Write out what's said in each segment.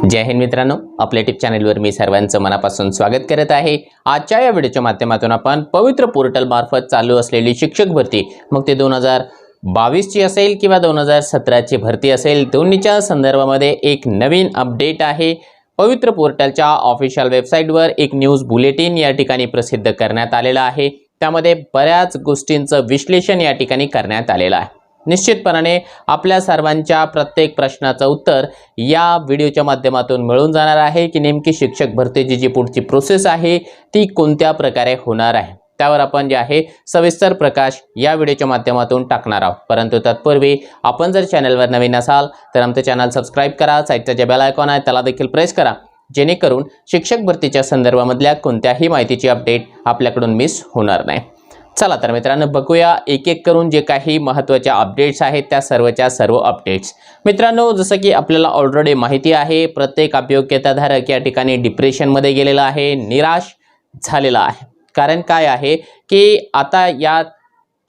जय हिंद मित्रांनो, आपल्या यूट्यूब चॅनलवर मी सर्वांचं मनापासून स्वागत करत आहे। आजच्या या व्हिडिओच्या माध्यमातून आपण पवित्र पोर्टल मार्फत चालू असलेली शिक्षक भरती, मग ते 2022 ची असेल किंवा 2017 ची भरती असेल, दोन्हीच्या संदर्भामध्ये एक नवीन अपडेट आहे। पवित्र पोर्टलच्या ऑफिशियल वेबसाईटवर एक न्यूज बुलेटिन या ठिकाणी प्रसिद्ध करण्यात आलेला आहे। त्यामध्ये बऱ्याच गोष्टींचं विश्लेषण या ठिकाणी करण्यात आलेलं आहे। निश्चितपणाने आपल्या सर्वांच्या प्रत्येक प्रश्नाचं उत्तर या व्हिडिओच्या माध्यमातून मिळून जाणार आहे की नेमकी शिक्षक भरतीची जी पुढची प्रोसेस आहे ती कोणत्या प्रकारे होणार आहे, त्यावर आपण जे आहे सविस्तर प्रकाश या व्हिडिओच्या माध्यमातून टाकणार आहोत। परंतु तत्पूर्वी आपण जर चॅनलवर नवीन असाल तर आमचं चॅनल सबस्क्राइब करा, साईडचा जे बेल आयकॉन आहे त्याला देखील प्रेस करा, जेणेकरून शिक्षक भरतीच्या संदर्भामधल्या कोणत्याही माहितीची अपडेट आपल्याकडून मिस होणार नाही। चला तर मित्रांनो, बघूया एक एक करून जे काही महत्त्वाच्या अपडेट्स आहेत त्या सर्वच्या सर्व अपडेट्स। मित्रांनो, जसं की आपल्याला ऑलरेडी माहिती आहे, प्रत्येक अभियोग्यताधारक या ठिकाणी डिप्रेशनमध्ये गेलेला आहे, निराश झालेला आहे। कारण काय आहे की आता या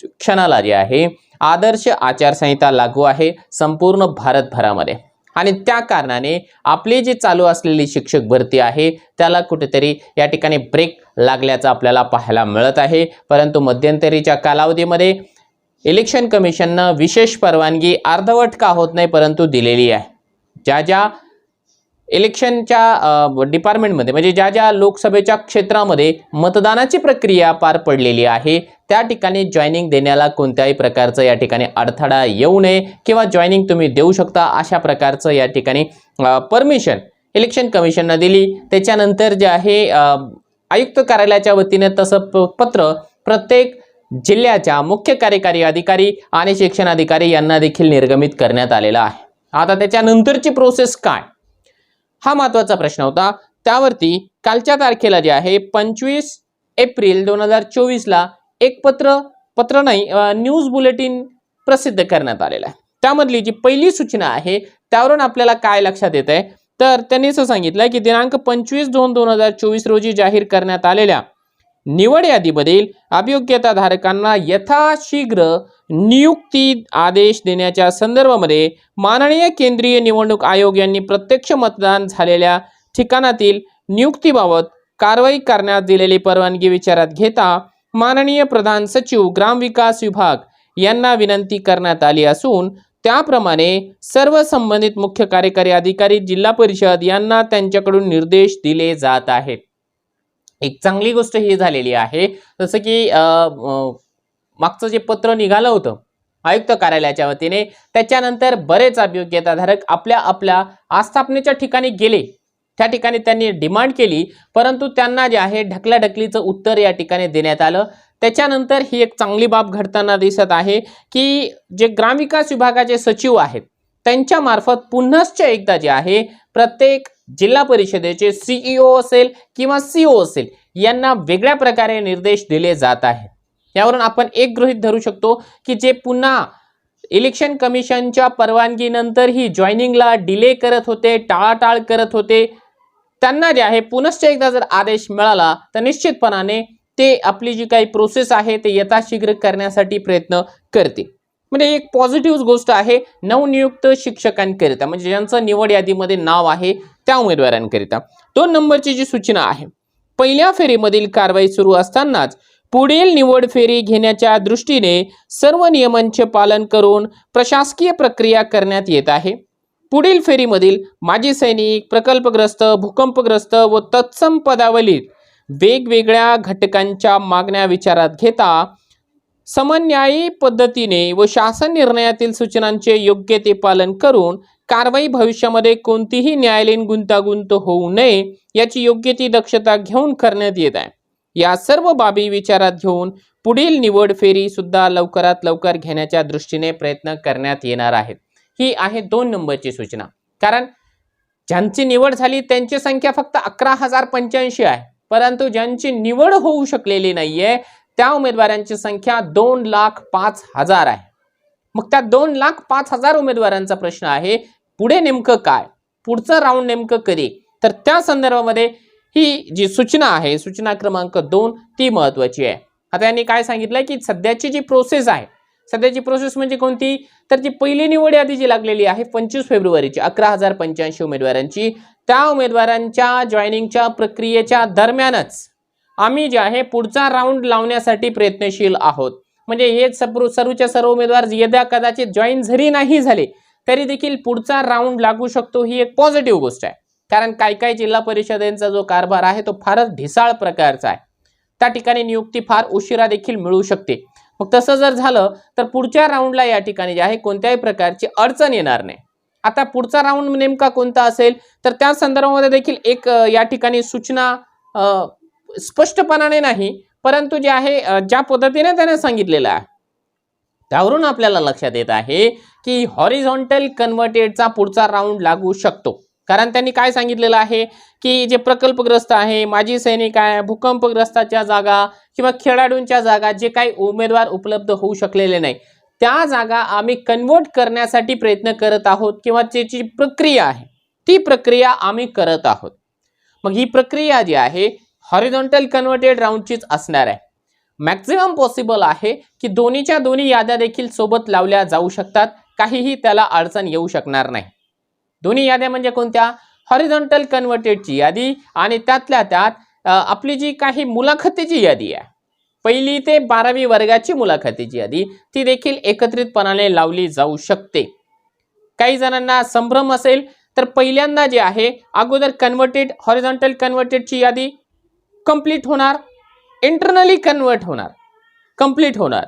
क्षणाला जे आहे आदर्श आचारसंहिता लागू आहे संपूर्ण भारतभरामध्ये, आणि त्या कारणाने आपली जी चालू असलेली शिक्षक भरती आहे त्याला कुठेतरी या ठिकाणी ब्रेक लागल्याचं आपल्याला पाहायला मिळत आहे। परंतु मध्यंतरीच्या कालावधीमध्ये इलेक्शन कमिशनने विशेष परवानगी अर्धवट का होत नाही परंतु दिलेली आहे। ज्या ज्या इलेक्शनच्या डिपार्टमेंटमध्ये म्हणजे ज्या ज्या लोकसभेच्या क्षेत्रामध्ये मतदानाची प्रक्रिया पार पडलेली आहे त्या ठिकाणी जॉईनिंग देण्याला कोणत्याही प्रकारचं या ठिकाणी अडथळा येऊ नये किंवा जॉईनिंग तुम्ही देऊ शकता अशा प्रकारचं या ठिकाणी परमिशन इलेक्शन कमिशनने दिली। त्याच्यानंतर जे आहे आयुक्त कार्यालयाच्या वतीने तसं पत्र प्रत्येक जिल्ह्याच्या मुख्य कार्यकारी अधिकारी आणि शिक्षण अधिकारी यांना देखील निर्गमित करण्यात आलेला आहे। आता त्याच्यानंतरची प्रोसेस काय, हा महत्त्वाचा प्रश्न होता। त्यावरती कालच्या तारखेला जे आहे 25 एप्रिल 2024 ला एक पत्र नाही न्यूज बुलेटिन प्रसिद्ध करण्यात आलेला आहे। त्यामधली जी पहिली सूचना आहे त्यावरून आपल्याला काय लक्षात येत आहे तर त्यांनी असं सांगितलं की दिनांक 25/2/2024 रोजी जाहीर करण्यात आलेल्या निवड यादीमधील अभियोग्यताधारकांना यथाशीघ्र नियुक्ती आदेश देण्याच्या संदर्भामध्ये माननीय केंद्रीय निवडणूक आयोग यांनी प्रत्यक्ष मतदान झालेल्या ठिकाणातील नियुक्तीबाबत कारवाई करण्यास दिलेली परवानगी विचारात घेता माननीय प्रधान सचिव ग्रामविकास विभाग यांना विनंती करण्यात आली असून त्याप्रमाणे सर्व संबंधित मुख्य कार्यकारी अधिकारी जिल्हा परिषद यांना त्यांच्याकडून निर्देश दिले जात आहेत। एक चांगली गोष्ट ही झालेली आहे, जसं की मागचं जे पत्र निघालं होतं आयुक्त कार्यालयाच्या वतीने त्याच्यानंतर बरेच अभियोग्यताधारक आपल्या आस्थापनेच्या ठिकाणी गेले, त्या ठिकाणी त्यांनी डिमांड केली परंतु त्यांना जे आहे ढकलाढकलीचं उत्तर या ठिकाणी देण्यात आलं। त्याच्यानंतर ही एक चांगली बाब घडताना दिसत आहे की जे ग्रामविकास विभागाचे सचिव आहेत त्यांच्या मार्फत पुन्हाच एकदा जे आहे प्रत्येक जिल्हा परिषदेचे सीईओ असेल किंवा सीओ असेल यांना वेगळ्या प्रकारे निर्देश दिले जात आहेत। यावरून आपण एक गृहीत धरू शकतो की जे पुन्हा इलेक्शन कमिशनच्या परवानगीनंतर ही जॉईनिंगला डिले करत होते, टाळाटाळ करत होते, त्यांना जे आहे पुनश्च एकदा जर आदेश मिळाला तर निश्चितपणाने ते आपली जी काही प्रोसेस आहे ते यथाशीघ्र करण्यासाठी प्रयत्न करतील। म्हणजे एक पॉझिटिव्ह गोष्ट आहे नवनियुक्त शिक्षकांकरिता, म्हणजे ज्यांचं निवड यादीमध्ये नाव आहे त्या उमेदवारांकरिता। 2 नंबरची जी सूचना आहे, पहिल्या फेरीमधील कारवाई सुरू असतानाच पुढील निवड फेरी घेण्याच्या दृष्टीने सर्व नियमांचे पालन करून प्रशासकीय प्रक्रिया करण्यात येत आहे। पुढील फेरीमधील माजी सैनिक, प्रकल्पग्रस्त, भूकंपग्रस्त व तत्सम पदावरील वेगवेगळ्या घटकांच्या मागण्या विचारात घेता समन्यायी पद्धतीने व शासन निर्णयातील सूचनांचे योग्य ते पालन करून कारवाई भविष्यामध्ये कोणतीही न्यायालयीन गुंतागुंत होऊ नये याची योग्य ती दक्षता घेऊन करण्यात येत आहे। या सर्व बाबी विचारात घेऊन पुढील निवड फेरी सुद्धा लवकरात लवकर घेण्याच्या दृष्टीने प्रयत्न करण्यात येणार आहेत। ही आहे 2 नंबरची सूचना। कारण ज्यांची निवड झाली त्यांची संख्या फक्त 11,085 आहे, परंतु ज्यांची निवड होऊ शकलेली नाहीये त्या उमेदवारांची संख्या 2,05,000 आहे। मग त्या 2,05,000 उमेदवारांचा प्रश्न आहे पुढे नेमकं काय, पुढचं राऊंड नेमकं कधी, तर त्या संदर्भामध्ये ही जी सूचना आहे सूचना क्रमांक 2 ती महत्त्वाची आहे। आता यांनी काय सांगितलं की सध्याची जी प्रोसेस आहे सध्याची प्रोसेस म्हणजे कोणती, तर जी पहिली निवड यादी जी लागलेली आहे 25 फेब्रुवारीची 11,085 उमेदवारांची, त्या उमेदवारांच्या जॉईनिंगच्या प्रक्रियेच्या दरम्यानच आम्ही जे आहे पुढचा राऊंड लावण्यासाठी प्रयत्नशील आहोत. म्हणजे हे सर्वच्या सर्व उमेदवार यदा कदाचित जॉईन जरी नाही झाले तरी देखील पुढचा राऊंड लागू शकतो, ही एक पॉझिटिव्ह गोष्ट आहे. कारण काही जिल्हा परिषदेचा जो कारभार आहे तो फारच ढिसाळ प्रकारचा आहे. त्या ठिकाणी नियुक्ती फार उशिरा देखील मिळू शकते. मग तसं जर झालं तर पुढच्या राऊंडला या ठिकाणी जे आहे कोणत्याही प्रकारची अडचण येणार नाही. आता पुढचा राऊंड नेमका कोणता असेल तर त्या संदर्भामध्ये देखील एक या ठिकाणी सूचना स्पष्टपणाने नाही, परंतु जे आहे ज्या पद्धतीने त्याने सांगितलेलं आहे त्यावरून आपल्याला लक्षात येत आहे की हॉरिझॉन्टल कन्व्हर्टेडचा पुढचा राऊंड लागू शकतो. कारण त्यांनी काय सांगितलेलं आहे की जे प्रकल्पग्रस्त आहे, माजी सैनिक आहे, भूकंपग्रस्ताच्या जागा किंवा खेळाडूंच्या जागा, जे काही उमेदवार उपलब्ध होऊ शकलेले नाही त्या जागा आम्ही कन्वर्ट करण्यासाठी प्रयत्न करत आहोत किंवा त्याची प्रक्रिया आहे ती प्रक्रिया आम्ही करत आहोत. मग ही प्रक्रिया जी आहे हॉरिझॉन्टल कन्व्हर्टेड राऊंडचीच असणार आहे. मॅक्झिमम पॉसिबल आहे की दोन्हीच्या दोन्ही याद्या देखील सोबत लावल्या जाऊ शकतात, काहीही त्याला अडचण येऊ शकणार नाही. दोन्ही याद्या म्हणजे कोणत्या? हॉरिझॉन्टल कन्व्हर्टेडची यादी आणि त्यातल्या त्यात आपली जी काही मुलाखतीची यादी आहे, 1ली ते 12वी वर्गाची मुलाखतीची यादी, ती देखील एकत्रितपणाने लावली जाऊ शकते. काही जणांना संभ्रम असेल तर पहिल्यांदा जे आहे अगोदर कन्व्हर्टेड हॉरिझॉन्टल कन्व्हर्टेडची यादी कंप्लीट होणार, इंटरनली कन्वर्ट होणार, कंप्लीट होणार,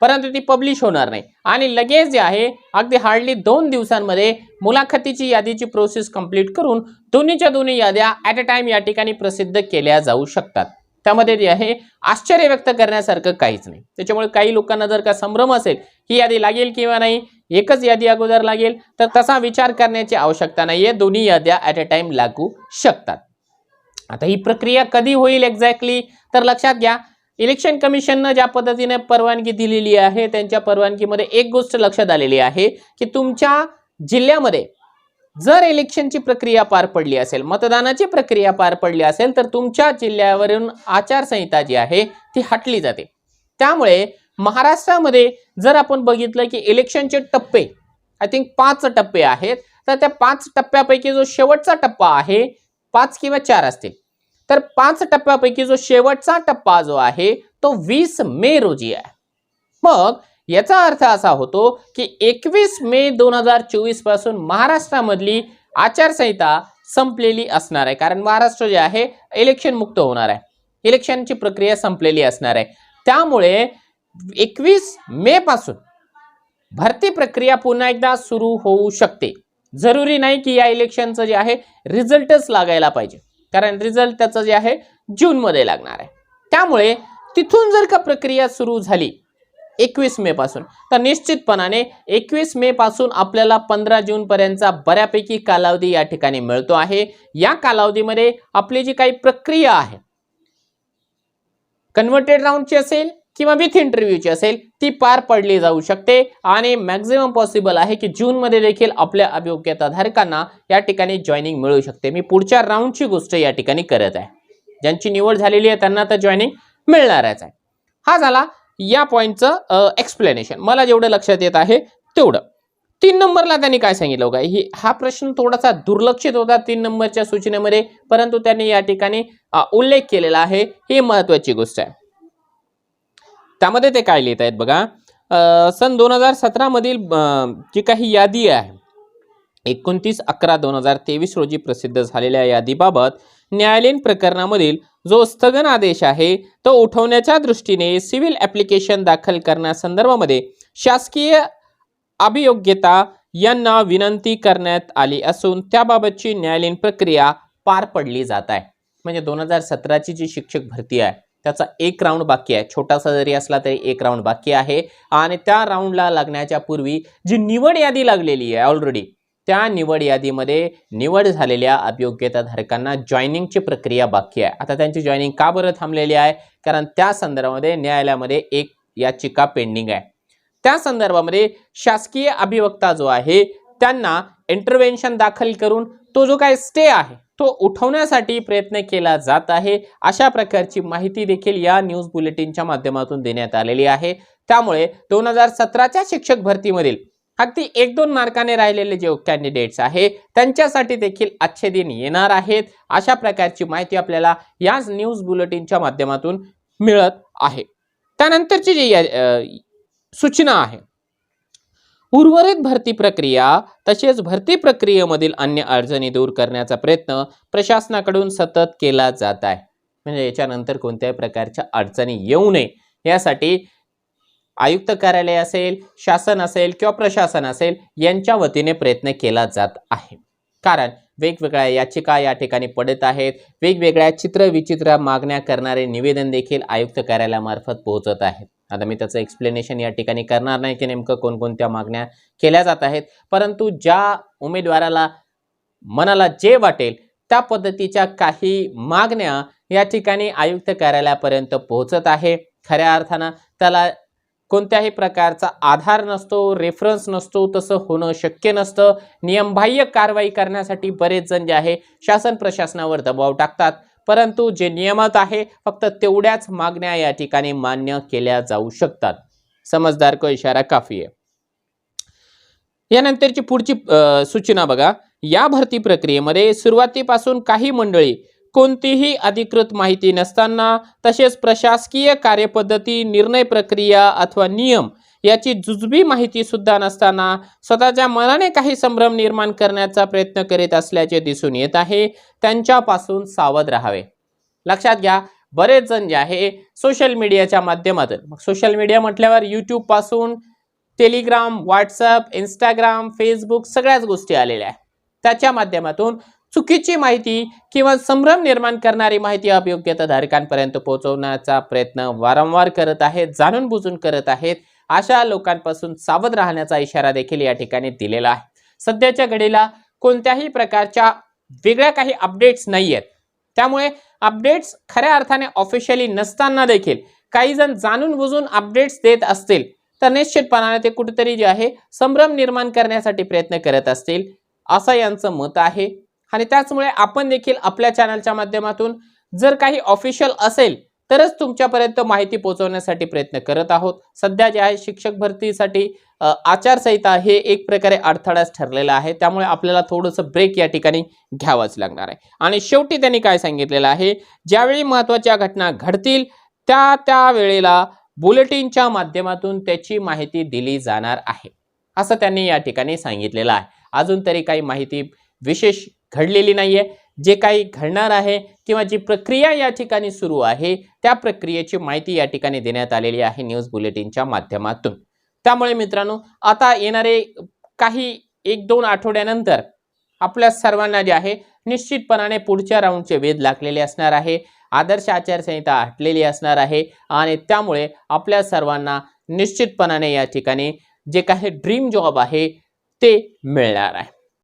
परंतु ती पब्लिश होणार नाही आणि लगेच जे आहे अगदी हार्डली 2 दिवसांमध्ये मुलाखतीची यादीची प्रोसेस कंप्लीट करून दोन्हीच्या दोन्ही याद्या ॲट अ टाइम या ठिकाणी प्रसिद्ध केल्या जाऊ शकतात. त्यामध्ये जे आहे आश्चर्य व्यक्त करण्यासारखं काहीच नाही. त्याच्यामुळे काही लोकांना जर का संभ्रम असेल ही यादी लागेल किंवा नाही, एकच यादी अगोदर लागेल, तर तसा विचार करण्याची आवश्यकता नाहीये. दोन्ही याद्या ॲट अ टाइम लागू शकतात. आता ही प्रक्रिया कधी होईल एक्झॅक्टली तर लक्षात घ्या, इलेक्शन कमिशनने ज्या पद्धतीने परवानगी दिलेली आहे त्यांच्या परवानगीमध्ये एक गोष्ट लक्षात आलेली आहे की तुमच्या जिल्ह्यामध्ये जर इलेक्शनची प्रक्रिया पार पडली असेल, मतदानाची प्रक्रिया पार पडली असेल तर तुमच्या जिल्ह्यावरून आचारसंहिता जी आहे ती हटली जाते. त्यामुळे महाराष्ट्रामध्ये जर आपण बघितलं की इलेक्शनचे टप्पे आय थिंक 5 टप्पे आहेत, तर त्या 5 टप्प्यापैकी जो शेवटचा टप्पा आहे 5 किंवा 4 असतील, तर 5 टप्प्यापैकी जो शेवटचा टप्पा जो आहे तो 20 मे रोजी आहे. मग याचा अर्थ असा होतो की 21 मे 2024 पासून महाराष्ट्रामधली आचारसंहिता संपलेली असणार आहे. कारण महाराष्ट्र जे आहे इलेक्शन मुक्त होणार आहे, इलेक्शनची प्रक्रिया संपलेली असणार आहे. त्यामुळे 21 मे पासून भरती प्रक्रिया पुन्हा एकदा सुरू होऊ शकते. जरुरी नाही की या इलेक्शनचं जे आहे रिझल्टच लागायला पाहिजे, कारण रिझल्ट त्याचं जे आहे जून मध्ये लागणार आहे. त्यामुळे तिथून जर का प्रक्रिया सुरू झाली 21 मे पासून, तर निश्चितपणाने 21 मे पासून आपल्याला 15 जून पर्यंतचा बऱ्यापैकी कालावधी या ठिकाणी मिळतो आहे. या कालावधीमध्ये आपली जी काही प्रक्रिया आहे कन्व्हर्टेड राऊंडची असेल किंवा विथ इंटरव्ह्यूची असेल ती पार पडली जाऊ शकते आणि मॅक्झिमम पॉसिबल आहे की जून मध्ये देखील आपल्या अभियोग्यताधारकांना या ठिकाणी जॉईनिंग मिळू शकते. मी पुढच्या राऊंडची गोष्ट या ठिकाणी करत आहे. ज्यांची निवड झालेली आहे त्यांना तर जॉईनिंग मिळणारच आहे. हा झाला या पॉइंटचं एक्सप्लेनेशन. मला जेवढं लक्षात येत आहे तेवढं. 3 नंबरला त्यांनी काय सांगितलं होतं, हा प्रश्न थोडासा दुर्लक्षित होता 3 नंबरच्या सूचनेमध्ये, परंतु त्यांनी या ठिकाणी उल्लेख केलेला आहे. ही महत्त्वाची गोष्ट आहे. त्यामध्ये ते काय लिहित आहेत बघा, सन 2017 मधील जी काही यादी आहे 29/11/2023 रोजी प्रसिद्ध झालेल्या यादीबाबत न्यायालयीन प्रकरणामधील जो स्थगन आदेश आहे तो उठवण्याच्या दृष्टीने सिव्हिल ॲप्लिकेशन दाखल करण्यासंदर्भामध्ये शासकीय अभियोग्यता यांना विनंती करण्यात आली असून त्याबाबतची न्यायालयीन प्रक्रिया पार पडली जात आहे. म्हणजे 2017ची जी शिक्षक भरती आहे त्याचा 1 राऊंड बाकी आहे. छोटासा जरी असला तरी 1 राऊंड बाकी आहे आणि त्या राऊंडला लागण्याच्या पूर्वी जी निवड यादी लागलेली आहे ऑलरेडी, त्या निवड यादीमध्ये निवड झालेल्या अभियोग्यताधारकांना जॉईनिंगची प्रक्रिया बाकी आहे. आता त्यांची जॉईनिंग का बरं थांबलेली आहे? कारण त्या संदर्भामध्ये न्यायालयामध्ये एक याचिका पेंडिंग आहे. त्या संदर्भामध्ये शासकीय अभिवक्ता जो आहे त्यांना इंटरव्हेन्शन दाखल करून तो जो काही स्टे आहे तो उठवण्यासाठी प्रयत्न केला जात आहे. अशा प्रकारची माहिती देखील या न्यूज बुलेटिनच्या माध्यमातून देण्यात आलेली आहे. त्यामुळे 2017च्या शिक्षक भरतीमधील अगदी 1-2 मार्काने राहिलेले जे कॅन्डिडेट्स आहे त्यांच्यासाठी देखील अच्छे दिन येणार आहेत, अशा प्रकारची माहिती आपल्याला याच न्यूज बुलेटिनच्या माध्यमातून मिळत आहे. त्यानंतरची जी सूचना आहे, उर्वरित भरती प्रक्रिया तसेच भरती प्रक्रियेमधील अन्य अडचणी दूर करण्याचा प्रयत्न प्रशासनाकडून सतत केला जात आहे. म्हणजे याच्यानंतर कोणत्याही प्रकारच्या अडचणी येऊ नये यासाठी आयुक्त कार्यालय असेल, शासन असेल किंवा प्रशासन असेल यांच्या वतीने प्रयत्न केला जात आहे. कारण वेगवेगळ्या याचिका या ठिकाणी पडत आहेत, वेगवेगळ्या चित्रविचित्र मागण्या करणारे निवेदन देखील आयुक्त कार्यालयामार्फत पोहोचत आहेत. आता मी त्याचं एक्सप्लेनेशन या ठिकाणी करणार नाही की नेमकं कोणकोणत्या मागण्या केल्या जात आहेत, परंतु ज्या उमेदवाराला मनाला जे वाटेल त्या पद्धतीच्या काही मागण्या या ठिकाणी आयुक्त कार्यालयापर्यंत पोहोचत आहे. खऱ्या अर्थानं त्याला कोणत्याही प्रकारचा आधार नसतो, रेफरन्स नसतो, तसं होणं शक्य नसतं. नियमबाह्य कारवाई करण्यासाठी बरेच जण जे आहे शासन प्रशासनावर दबाव टाकतात, परंतु जे नियमात आहे फक्त तेवढ्याच मागण्या या ठिकाणी मान्य केल्या जाऊ शकतात. समजदार को इशारा काफी आहे. यानंतरची पुढची सूचना बघा, या भरती प्रक्रियेमध्ये सुरुवातीपासून काही मंडळी कोणतीही अधिकृत माहिती नसताना तसेच प्रशासकीय कार्यपद्धती, निर्णय प्रक्रिया अथवा नियम याची जुजबी माहिती सुद्धा नसताना स्वतःच्या मनाने काही संभ्रम निर्माण करण्याचा प्रयत्न करीत असल्याचे दिसून येत आहे. त्यांच्यापासून सावध राहावे. लक्षात घ्या, बरेच जण जे आहे सोशल मीडियाच्या माध्यमातून, मग सोशल मीडिया म्हटल्यावर यूट्यूब पासून टेलिग्राम, व्हॉट्सअप, इंस्टाग्राम, फेसबुक सगळ्याच गोष्टी आलेल्या आहेत. त्याच्या माध्यमातून चुकीची माहिती किंवा संभ्रम निर्माण करणारी माहिती अभियोग्यताधारकांपर्यंत पोहोचवण्याचा प्रयत्न वारंवार करत आहेत, जाणून बुजून करत आहेत. अशा लोकांपासून सावध राहण्याचा इशारा देखील या ठिकाणी दिलेला आहे. सध्याच्या घडीला कोणत्याही प्रकारच्या वेगळ्या काही अपडेट्स नाही आहेत, त्यामुळे अपडेट्स खऱ्या अर्थाने ऑफिशियली नसताना देखील काही जण जाणून बुजून अपडेट्स देत असतील तर निश्चितपणाने ते कुठेतरी जे आहे संभ्रम निर्माण करण्यासाठी प्रयत्न करत असतील, असं यांचं मत आहे. आणि त्याचमुळे आपण देखील आपल्या चॅनलच्या माध्यमातून जर काही ऑफिशियल असेल तरच तुमच्यापर्यंत माहिती पोहोचवण्यासाठी प्रयत्न करत आहोत. सध्या जे आहे शिक्षक भरतीसाठी आचारसंहिता हे एक प्रकारे अडथळाच ठरलेला आहे, त्यामुळे आपल्याला थोडंसं ब्रेक या ठिकाणी घ्यावंच लागणार आहे. आणि शेवटी त्यांनी काय सांगितलेलं आहे, ज्यावेळी महत्त्वाच्या घटना घडतील त्या वेळेला बुलेटिनच्या माध्यमातून त्याची माहिती दिली जाणार आहे, असं त्यांनी या ठिकाणी सांगितलेलं आहे. अजून तरी काही माहिती विशेष घडलेली नाहीये. जे काही घडणार आहे किंवा जी प्रक्रिया या ठिकाणी सुरू आहे त्या प्रक्रियेची माहिती या ठिकाणी देण्यात आलेली आहे न्यूज बुलेटिनच्या माध्यमातून. त्यामुळे मित्रांनो, आता येणारे काही 1-2 आठवड्यानंतर आपल्या सर्वांना जे आहे निश्चितपणाने पुढच्या राऊंडचे वेध लागलेले असणार आहे. आदर्श आचारसंहिता हटलेली असणार आहे आणि त्यामुळे आपल्या सर्वांना निश्चितपणाने या ठिकाणी जे काही ड्रीम जॉब आहे ते मिळणार आहे.